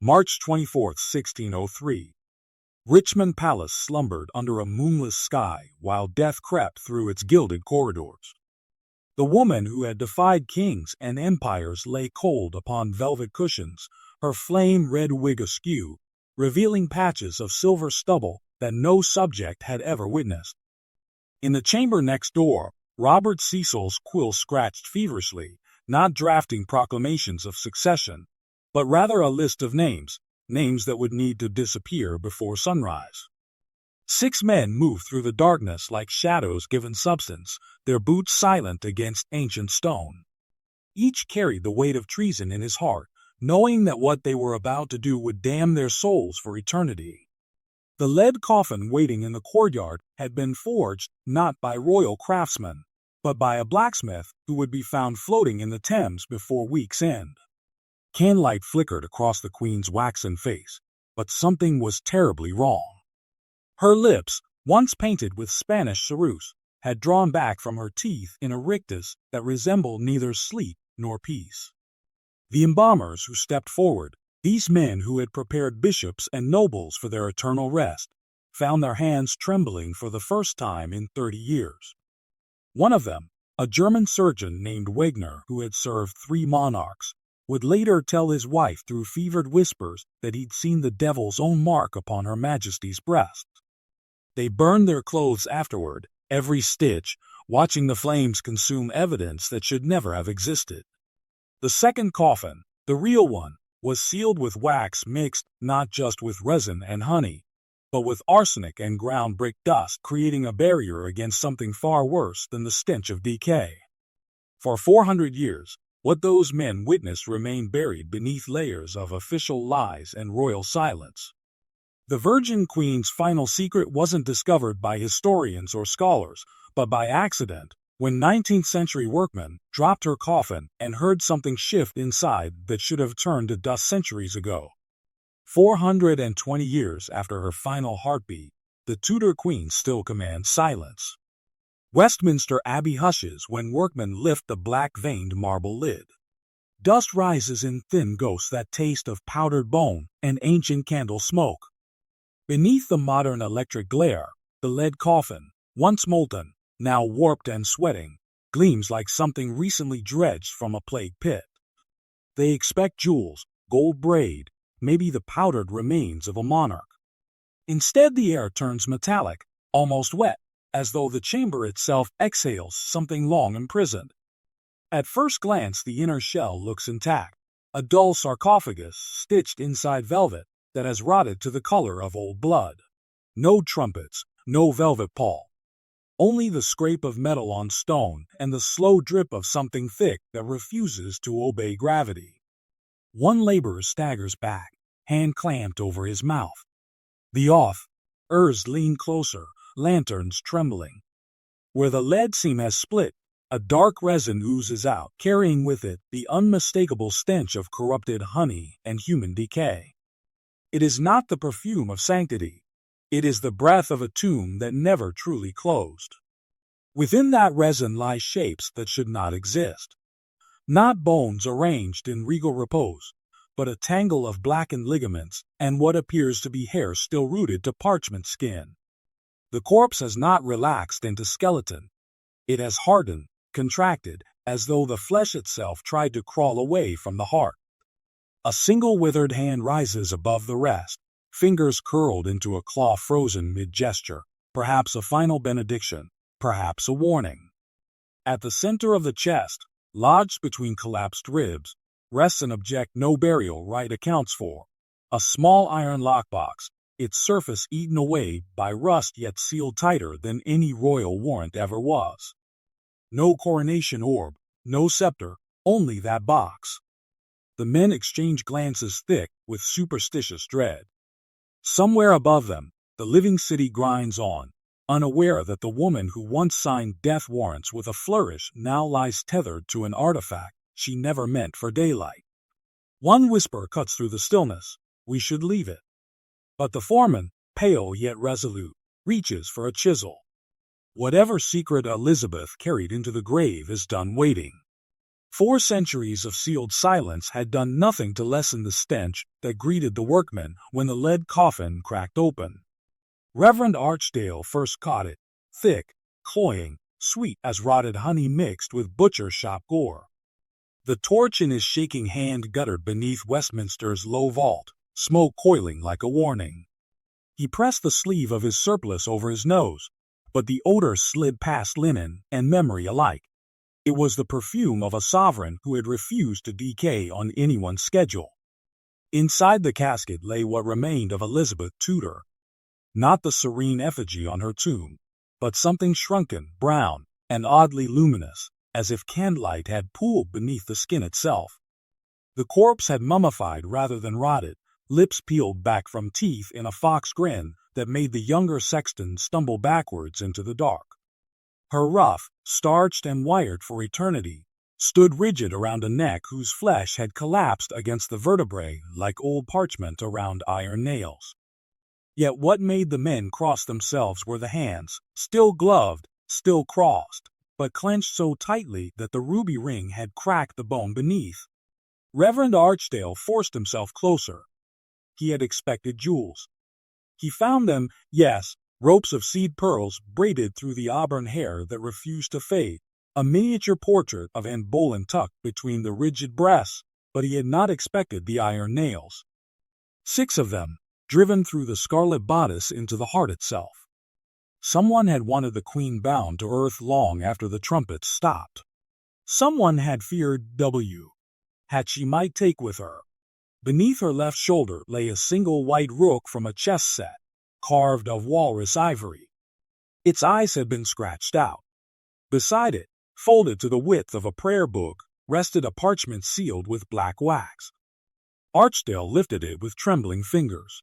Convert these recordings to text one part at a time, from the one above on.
March 24, 1603. Richmond Palace slumbered under a moonless sky while death crept through its gilded corridors. The woman who had defied kings and empires lay cold upon velvet cushions, her flame-red wig askew, revealing patches of silver stubble that no subject had ever witnessed. In the chamber next door, Robert Cecil's quill scratched feverishly, not drafting proclamations of succession, but rather a list of names that would need to disappear before sunrise. 6 men moved through the darkness like shadows given substance, their boots silent against ancient stone. Each carried the weight of treason in his heart, knowing that what they were about to do would damn their souls for eternity. The lead coffin waiting in the courtyard had been forged not by royal craftsmen, but by a blacksmith who would be found floating in the Thames before week's end. Candlelight flickered across the Queen's waxen face, but something was terribly wrong. Her lips, once painted with Spanish ceruse, had drawn back from her teeth in a rictus that resembled neither sleep nor peace. The embalmers who stepped forward, these men who had prepared bishops and nobles for their eternal rest, found their hands trembling for the first time in 30 years. One of them, a German surgeon named Wegner who had served 3 monarchs, would later tell his wife through fevered whispers that he'd seen the devil's own mark upon Her Majesty's breast. They burned their clothes afterward, every stitch, watching the flames consume evidence that should never have existed. The second coffin, the real one, was sealed with wax mixed not just with resin and honey, but with arsenic and ground brick dust, creating a barrier against something far worse than the stench of decay. For 400 years, what those men witnessed remained buried beneath layers of official lies and royal silence. The Virgin Queen's final secret wasn't discovered by historians or scholars, but by accident, when 19th-century workmen dropped her coffin and heard something shift inside that should have turned to dust centuries ago. 420 years after her final heartbeat, the Tudor Queen still commands silence. Westminster Abbey hushes when workmen lift the black-veined marble lid. Dust rises in thin ghosts that taste of powdered bone and ancient candle smoke. Beneath the modern electric glare, the lead coffin, once molten, now warped and sweating, gleams like something recently dredged from a plague pit. They expect jewels, gold braid, maybe the powdered remains of a monarch. Instead, the air turns metallic, almost wet, as though the chamber itself exhales something long imprisoned. At first glance, the inner shell looks intact, a dull sarcophagus stitched inside velvet that has rotted to the color of old blood. No trumpets, no velvet pall. Only the scrape of metal on stone and the slow drip of something thick that refuses to obey gravity. One laborer staggers back, hand clamped over his mouth. The others lean closer, lanterns trembling. Where the lead seam has split, a dark resin oozes out, carrying with it the unmistakable stench of corrupted honey and human decay. It is not the perfume of sanctity. It is the breath of a tomb that never truly closed. Within that resin lie shapes that should not exist. Not bones arranged in regal repose, but a tangle of blackened ligaments and what appears to be hair still rooted to parchment skin. The corpse has not relaxed into skeleton. It has hardened, contracted, as though the flesh itself tried to crawl away from the heart. A single withered hand rises above the rest, fingers curled into a claw frozen mid-gesture, perhaps a final benediction, perhaps a warning. At the center of the chest, lodged between collapsed ribs, rests an object no burial rite accounts for, a small iron lockbox, its surface eaten away by rust yet sealed tighter than any royal warrant ever was. No coronation orb, no scepter, only that box. The men exchange glances thick with superstitious dread. Somewhere above them, the living city grinds on, unaware that the woman who once signed death warrants with a flourish now lies tethered to an artifact she never meant for daylight. One whisper cuts through the stillness, "We should leave it." But the foreman, pale yet resolute, reaches for a chisel. Whatever secret Elizabeth carried into the grave is done waiting. 4 centuries of sealed silence had done nothing to lessen the stench that greeted the workmen when the lead coffin cracked open. Reverend Archdale first caught it, thick, cloying, sweet as rotted honey mixed with butcher shop gore. The torch in his shaking hand guttered beneath Westminster's low vault, smoke coiling like a warning. He pressed the sleeve of his surplice over his nose, but the odor slid past linen and memory alike. It was the perfume of a sovereign who had refused to decay on anyone's schedule. Inside the casket lay what remained of Elizabeth Tudor. Not the serene effigy on her tomb, but something shrunken, brown, and oddly luminous, as if candlelight had pooled beneath the skin itself. The corpse had mummified rather than rotted, lips peeled back from teeth in a fox grin that made the younger sexton stumble backwards into the dark. Her ruff, starched and wired for eternity, stood rigid around a neck whose flesh had collapsed against the vertebrae like old parchment around iron nails. Yet what made the men cross themselves were the hands, still gloved, still crossed, but clenched so tightly that the ruby ring had cracked the bone beneath. Reverend Archdale forced himself closer. He had expected jewels. He found them, yes, ropes of seed pearls braided through the auburn hair that refused to fade, a miniature portrait of Anne Boleyn tucked between the rigid breasts, but he had not expected the iron nails. 6 of them, driven through the scarlet bodice into the heart itself. Someone had wanted the queen bound to earth long after the trumpets stopped. Someone had feared had she might take with her. Beneath her left shoulder lay a single white rook from a chess set, carved of walrus ivory. Its eyes had been scratched out. Beside it, folded to the width of a prayer book, rested a parchment sealed with black wax. Archdale lifted it with trembling fingers.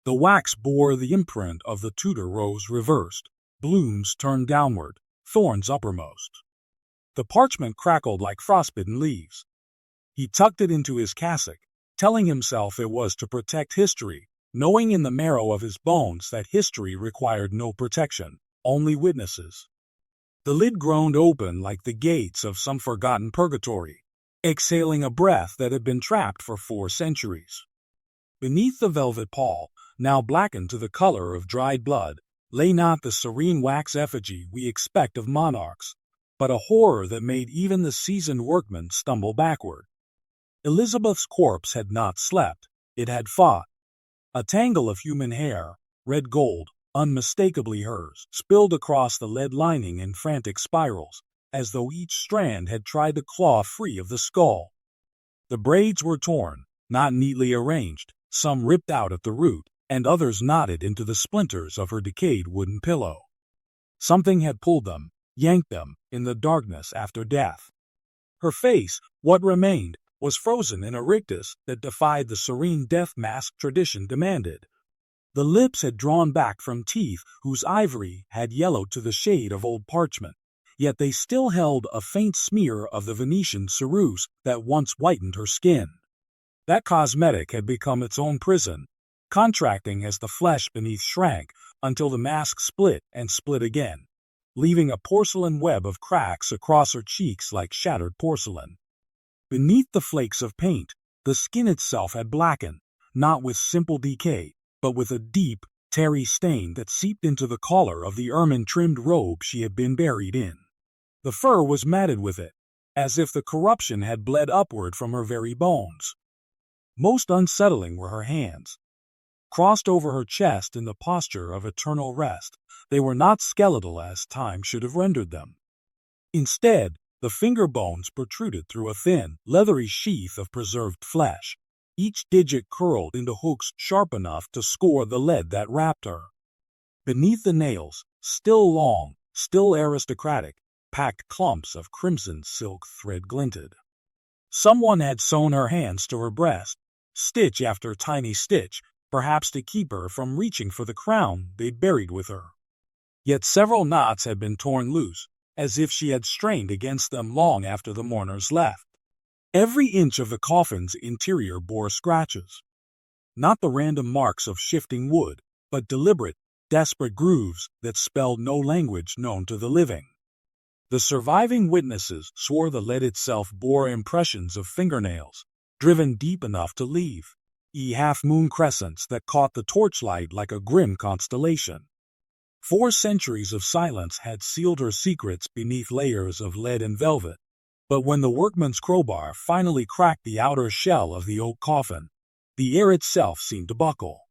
The wax bore the imprint of the Tudor rose reversed, blooms turned downward, thorns uppermost. The parchment crackled like frostbitten leaves. He tucked it into his cassock, telling himself it was to protect history, knowing in the marrow of his bones that history required no protection, only witnesses. The lid groaned open like the gates of some forgotten purgatory, exhaling a breath that had been trapped for 4 centuries. Beneath the velvet pall, now blackened to the color of dried blood, lay not the serene wax effigy we expect of monarchs, but a horror that made even the seasoned workman stumble backward. Elizabeth's corpse had not slept, it had fought. A tangle of human hair, red gold, unmistakably hers, spilled across the lead lining in frantic spirals, as though each strand had tried to claw free of the skull. The braids were torn, not neatly arranged, some ripped out at the root, and others knotted into the splinters of her decayed wooden pillow. Something had pulled them, yanked them, in the darkness after death. Her face, what remained, was frozen in a rictus that defied the serene death mask tradition demanded. The lips had drawn back from teeth whose ivory had yellowed to the shade of old parchment, yet they still held a faint smear of the Venetian ceruse that once whitened her skin. That cosmetic had become its own prison, contracting as the flesh beneath shrank until the mask split and split again, leaving a porcelain web of cracks across her cheeks like shattered porcelain. Beneath the flakes of paint, the skin itself had blackened, not with simple decay, but with a deep, tarry stain that seeped into the collar of the ermine-trimmed robe she had been buried in. The fur was matted with it, as if the corruption had bled upward from her very bones. Most unsettling were her hands. Crossed over her chest in the posture of eternal rest, they were not skeletal as time should have rendered them. Instead, the finger bones protruded through a thin, leathery sheath of preserved flesh, each digit curled into hooks sharp enough to score the lead that wrapped her. Beneath the nails, still long, still aristocratic, packed clumps of crimson silk thread glinted. Someone had sewn her hands to her breast, stitch after tiny stitch, perhaps to keep her from reaching for the crown they'd buried with her. Yet several knots had been torn loose, as if she had strained against them long after the mourners left. Every inch of the coffin's interior bore scratches. Not the random marks of shifting wood, but deliberate, desperate grooves that spelled no language known to the living. The surviving witnesses swore the lead itself bore impressions of fingernails, driven deep enough to leave half-moon crescents that caught the torchlight like a grim constellation. 4 centuries of silence had sealed her secrets beneath layers of lead and velvet, but when the workman's crowbar finally cracked the outer shell of the oak coffin, the air itself seemed to buckle.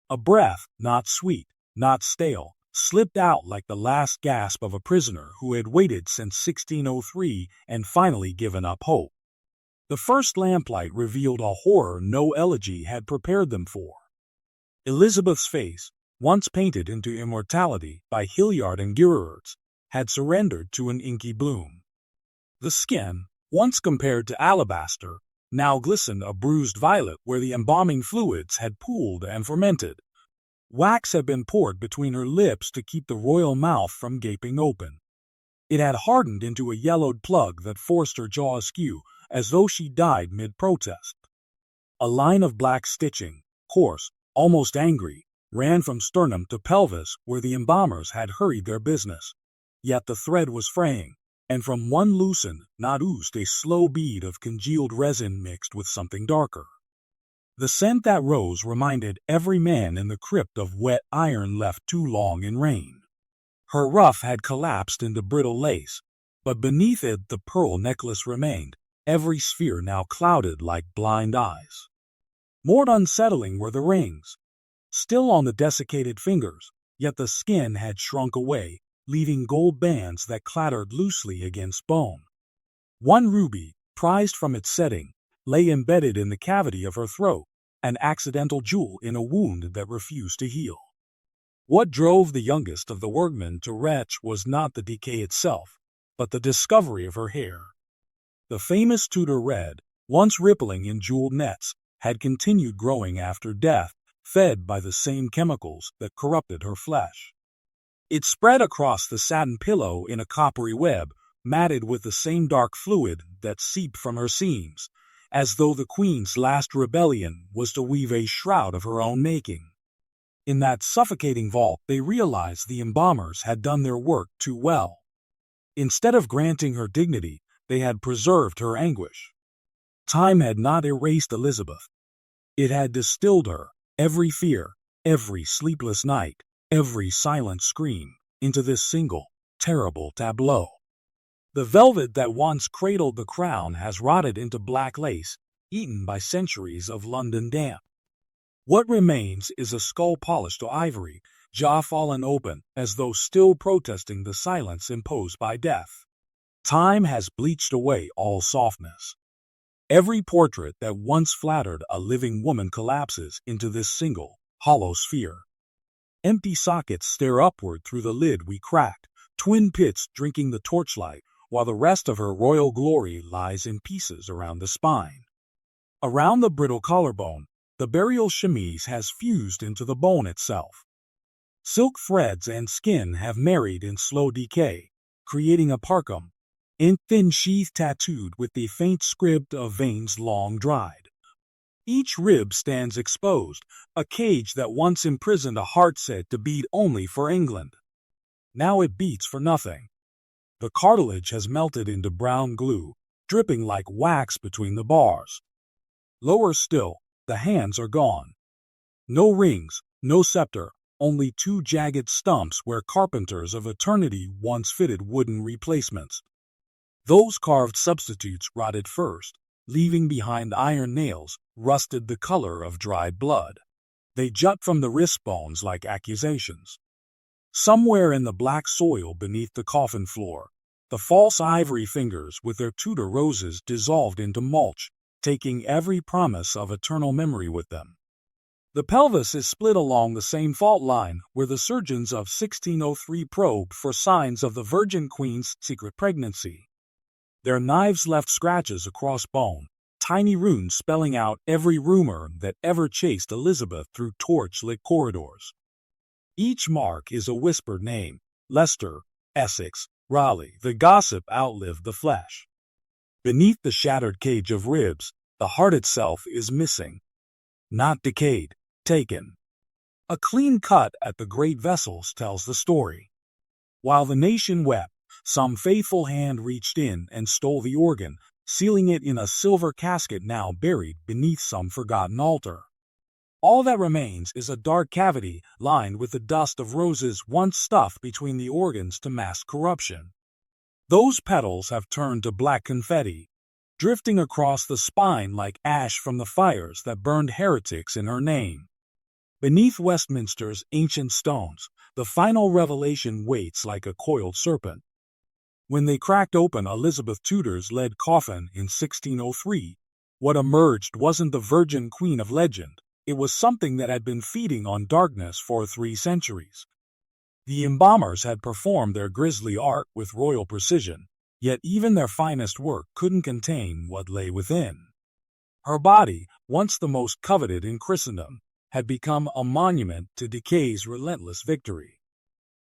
A breath, not sweet, not stale, slipped out like the last gasp of a prisoner who had waited since 1603 and finally given up hope. The first lamplight revealed a horror no elegy had prepared them for. Elizabeth's face, once painted into immortality by Hilliard and Gierertz, had surrendered to an inky bloom. The skin, once compared to alabaster, now glistened a bruised violet where the embalming fluids had pooled and fermented. Wax had been poured between her lips to keep the royal mouth from gaping open. It had hardened into a yellowed plug that forced her jaw askew, as though she died mid-protest. A line of black stitching, coarse, almost angry, ran from sternum to pelvis where the embalmers had hurried their business. Yet the thread was fraying, and from one loosened, not oozed a slow bead of congealed resin mixed with something darker. The scent that rose reminded every man in the crypt of wet iron left too long in rain. Her ruff had collapsed into brittle lace, but beneath it the pearl necklace remained, every sphere now clouded like blind eyes. More unsettling were the rings, still on the desiccated fingers, yet the skin had shrunk away, leaving gold bands that clattered loosely against bone. One ruby, prized from its setting, lay embedded in the cavity of her throat, an accidental jewel in a wound that refused to heal. What drove the youngest of the workmen to retch was not the decay itself, but the discovery of her hair. The famous Tudor red, once rippling in jeweled nets, had continued growing after death, fed by the same chemicals that corrupted her flesh. It spread across the satin pillow in a coppery web, matted with the same dark fluid that seeped from her seams, as though the queen's last rebellion was to weave a shroud of her own making. In that suffocating vault they realized the embalmers had done their work too well. Instead of granting her dignity, they had preserved her anguish. Time had not erased Elizabeth. It had distilled her, every fear, every sleepless night, every silent scream, into this single, terrible tableau. The velvet that once cradled the crown has rotted into black lace, eaten by centuries of London damp. What remains is a skull polished to ivory, jaw fallen open, as though still protesting the silence imposed by death. Time has bleached away all softness. Every portrait that once flattered a living woman collapses into this single, hollow sphere. Empty sockets stare upward through the lid we cracked, twin pits drinking the torchlight, while the rest of her royal glory lies in pieces around the spine. Around the brittle collarbone, the burial chemise has fused into the bone itself. Silk threads and skin have married in slow decay, creating a parchum, in thin sheath tattooed with the faint script of veins long dried. Each rib stands exposed, a cage that once imprisoned a heart said to beat only for England. Now it beats for nothing. The cartilage has melted into brown glue, dripping like wax between the bars. Lower still, the hands are gone. No rings, no scepter, only 2 jagged stumps where carpenters of eternity once fitted wooden replacements. Those carved substitutes rotted first, leaving behind iron nails, rusted the color of dried blood. They jut from the wrist bones like accusations. Somewhere in the black soil beneath the coffin floor, the false ivory fingers with their Tudor roses dissolved into mulch, taking every promise of eternal memory with them. The pelvis is split along the same fault line where the surgeons of 1603 probed for signs of the Virgin Queen's secret pregnancy. Their knives left scratches across bone, tiny runes spelling out every rumor that ever chased Elizabeth through torch-lit corridors. Each mark is a whispered name: Leicester, Essex, Raleigh. The gossip outlived the flesh. Beneath the shattered cage of ribs, the heart itself is missing. Not decayed, taken. A clean cut at the great vessels tells the story. While the nation wept, Some faithful hand reached in and stole the organ, sealing it in a silver casket now buried beneath some forgotten altar. All that remains is a dark cavity lined with the dust of roses once stuffed between the organs to mask corruption. Those petals have turned to black confetti, drifting across the spine like ash from the fires that burned heretics in her name. Beneath Westminster's ancient stones, the final revelation waits like a coiled serpent. When they cracked open Elizabeth Tudor's lead coffin in 1603, what emerged wasn't the Virgin Queen of legend. It was something that had been feeding on darkness for 3 centuries. The embalmers had performed their grisly art with royal precision, yet even their finest work couldn't contain what lay within. Her body, once the most coveted in Christendom, had become a monument to decay's relentless victory.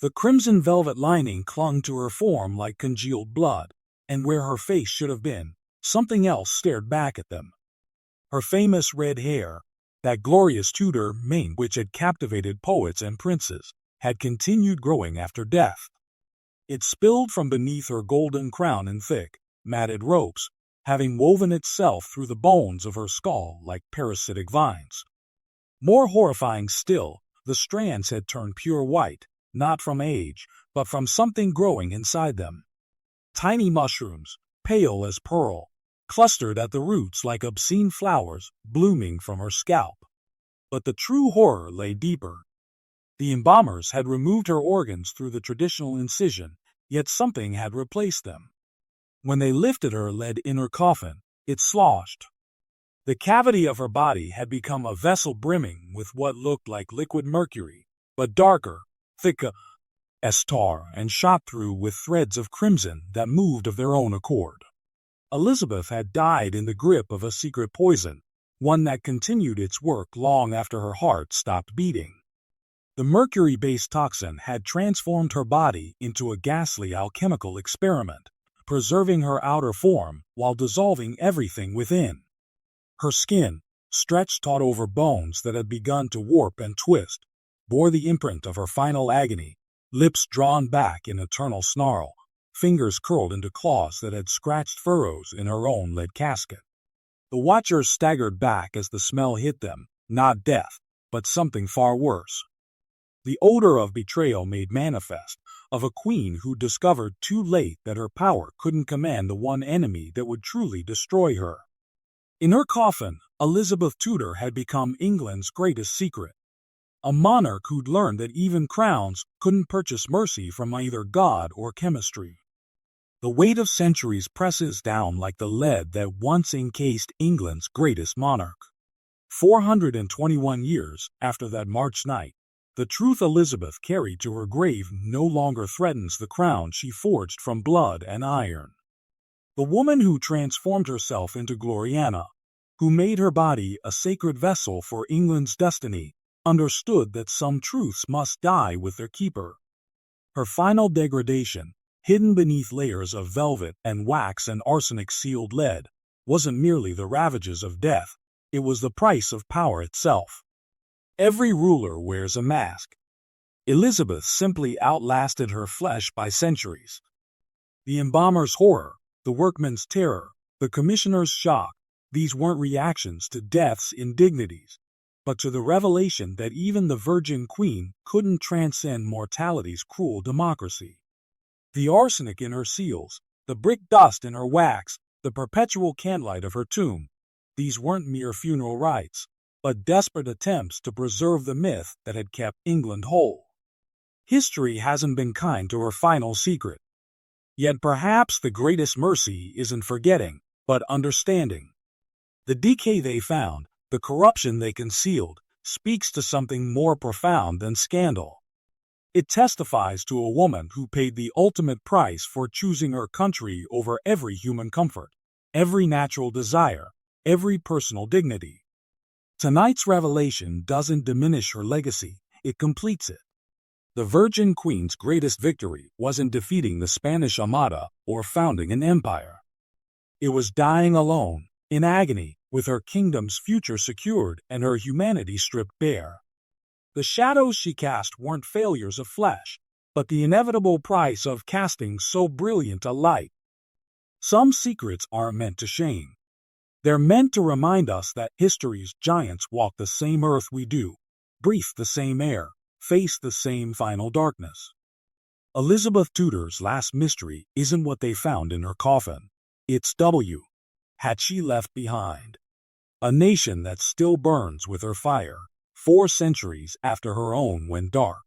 The crimson velvet lining clung to her form like congealed blood, and where her face should have been, something else stared back at them. Her famous red hair, that glorious Tudor mane which had captivated poets and princes, had continued growing after death. It spilled from beneath her golden crown in thick, matted ropes, having woven itself through the bones of her skull like parasitic vines. More horrifying still, the strands had turned pure white, not from age, but from something growing inside them. Tiny mushrooms, pale as pearl, clustered at the roots like obscene flowers blooming from her scalp. But the true horror lay deeper. The embalmers had removed her organs through the traditional incision, yet something had replaced them. When they lifted her lead in her coffin, it sloshed. The cavity of her body had become a vessel brimming with what looked like liquid mercury, but darker, thicker, as tar, and shot through with threads of crimson that moved of their own accord. Elizabeth had died in the grip of a secret poison, one that continued its work long after her heart stopped beating. The mercury-based toxin had transformed her body into a ghastly alchemical experiment, preserving her outer form while dissolving everything within. Her skin, stretched taut over bones that had begun to warp and twist, bore the imprint of her final agony, lips drawn back in eternal snarl, fingers curled into claws that had scratched furrows in her own lead casket. The watchers staggered back as the smell hit them, not death, but something far worse. The odor of betrayal made manifest, of a queen who discovered too late that her power couldn't command the one enemy that would truly destroy her. In her coffin, Elizabeth Tudor had become England's greatest secret. A monarch who'd learned that even crowns couldn't purchase mercy from either God or chemistry. The weight of centuries presses down like the lead that once encased England's greatest monarch. 421 years after that March night, the truth Elizabeth carried to her grave no longer threatens the crown she forged from blood and iron. The woman who transformed herself into Gloriana, who made her body a sacred vessel for England's destiny, understood that some truths must die with their keeper. Her final degradation, hidden beneath layers of velvet and wax and arsenic-sealed lead, wasn't merely the ravages of death, it was the price of power itself. Every ruler wears a mask. Elizabeth simply outlasted her flesh by centuries. The embalmer's horror, the workman's terror, the commissioner's shock, these weren't reactions to death's indignities, but to the revelation that even the Virgin Queen couldn't transcend mortality's cruel democracy. The arsenic in her seals, the brick dust in her wax, the perpetual candlelight of her tomb, these weren't mere funeral rites, but desperate attempts to preserve the myth that had kept England whole. History hasn't been kind to her final secret. Yet perhaps the greatest mercy isn't forgetting, but understanding. The decay they found, the corruption they concealed, speaks to something more profound than scandal. It testifies to a woman who paid the ultimate price for choosing her country over every human comfort, every natural desire, every personal dignity. Tonight's revelation doesn't diminish her legacy, it completes it. The Virgin Queen's greatest victory wasn't defeating the Spanish Armada or founding an empire. It was dying alone, in agony, with her kingdom's future secured and her humanity stripped bare. The shadows she cast weren't failures of flesh, but the inevitable price of casting so brilliant a light. Some secrets aren't meant to shame. They're meant to remind us that history's giants walk the same earth we do, breathe the same air, face the same final darkness. Elizabeth Tudor's last mystery isn't what they found in her coffin. It's W. Had she left behind a nation that still burns with her fire, 4 centuries after her own went dark.